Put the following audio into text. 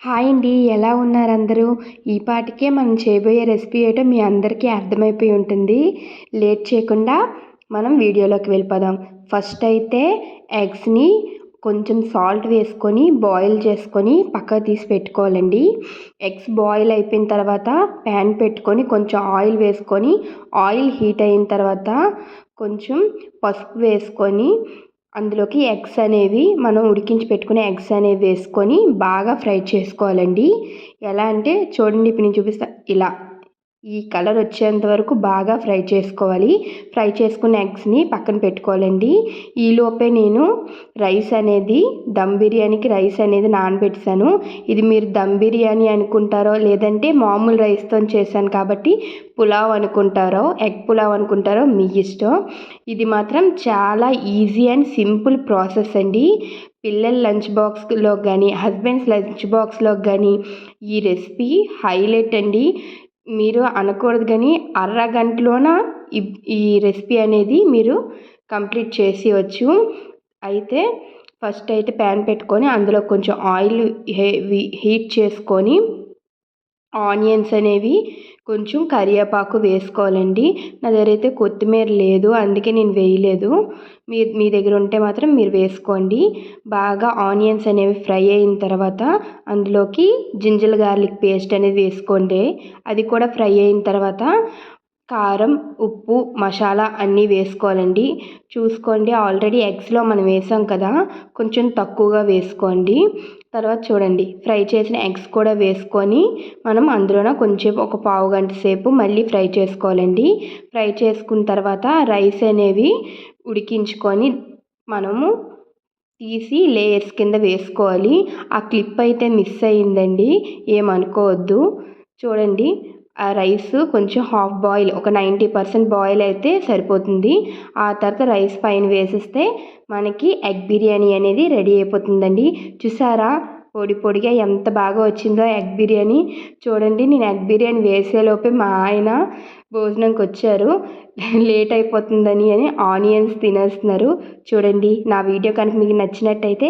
Hi అండి. ఎలా ఉన్నారు అందరూ? ఈ పాటికే మనం చేయబోయే రెసిపీ ఏంటో మీ అందరికీ అర్థమైపోయి ఉంటుంది. లేట్ చేయకుండా మనం వీడియోలోకి వెళ్ళిపోదాం. ఫస్ట్ అయితే ఎగ్స్‌ని కొంచెం సాల్ట్ వేసుకొని బాయిల్ చేసుకొని పక్కకు తీసి పెట్టుకోవాలండి. ఎగ్స్ బాయిల్ అయిపోయిన తర్వాత ప్యాన్ పెట్టుకొని కొంచెం ఆయిల్ వేసుకొని ఆయిల్ హీట్ అయిన తర్వాత కొంచెం పసుపు వేసుకొని అందులోకి ఎగ్స్ అనేవి మనం ఉడికించి పెట్టుకునే ఎగ్స్ అనేవి వేసుకొని బాగా ఫ్రై చేసుకోవాలండి. ఎలా అంటే చూడండి, ఇప్పుడు నేను చూపిస్తా ఇలా ఈ కలర్ వచ్చేంత వరకు బాగా ఫ్రై చేసుకోవాలి. ఫ్రై చేసుకున్న ఎగ్స్ని పక్కన పెట్టుకోవాలండి. ఈలోపే నేను రైస్ అనేది దమ్ బిర్యానీకి రైస్ అనేది నానబెట్టేసాను. ఇది మీరు దమ్ బిర్యానీ అనుకుంటారో లేదంటే మామూలు రైస్తో చేశాను కాబట్టి పులావ్ అనుకుంటారో ఎగ్ పులావ్ అనుకుంటారో మీ ఇష్టం. ఇది మాత్రం చాలా ఈజీ అండ్ సింపుల్ ప్రాసెస్ అండి. పిల్లల లంచ్ బాక్స్లో కానీ హస్బెండ్స్ లంచ్ బాక్స్లో కానీ ఈ రెసిపీ హైలైట్ అండి. మీరు అనకూడదు కానీ అరగంటలోన ఈ రెసిపీ అనేది మీరు కంప్లీట్ చేసేయచ్చు. అయితే ఫస్ట్ అయితే ప్యాన్ పెట్టుకొని అందులో కొంచెం ఆయిల్ హీట్ చేసుకొని ఆనియన్స్ అనేవి కొంచెం కరివేపాకు వేసుకోవాలండి. నా దగ్గర అయితే కొత్తిమీర లేదు, అందుకే నేను వేయలేదు. మీ దగ్గర ఉంటే మాత్రం మీరు వేసుకోండి. బాగా ఆనియన్స్ అనేవి ఫ్రై అయిన తర్వాత అందులోకి జింజర్ గార్లిక్ పేస్ట్ అనేది వేసుకోండి. అది కూడా ఫ్రై అయిన తర్వాత కారం, ఉప్పు, మసాలా అన్నీ వేసుకోవాలండి. చూసుకోండి, ఆల్రెడీ ఎగ్స్లో మనం వేసాం కదా, కొంచెం తక్కువగా వేసుకోండి. తర్వాత చూడండి, ఫ్రై చేసిన ఎగ్స్ కూడా వేసుకొని మనం అందులోన కొంచెం ఒక పావు గంట సేపు మళ్ళీ ఫ్రై చేసుకోవాలండి. ఫ్రై చేసుకున్న తర్వాత రైస్ అనేవి ఉడికించుకొని మనము తీసి లేయర్స్ కింద వేసుకోవాలి. ఆ క్లిప్ అయితే మిస్ అయ్యిందండి, ఏమనుకోవద్దు. చూడండి, ఆ రైస్ కొంచెం హాఫ్ బాయిల్, ఒక 90% బాయిల్ అయితే సరిపోతుంది. ఆ తర్వాత రైస్ పైన వేసేస్తే మనకి ఎగ్ బిర్యానీ అనేది రెడీ అయిపోతుందండి. చూసారా పొడి పొడిగా ఎంత బాగా వచ్చిందో ఎగ్ బిర్యానీ. చూడండి, నేను ఎగ్ బిర్యానీ వేసేలోపే మా ఆయన భోజనంకి వచ్చారు. లేట్ అయిపోతుందని ఆనియన్స్ తినేస్తున్నారు. చూడండి, నా వీడియో కనుక మీకు నచ్చినట్టయితే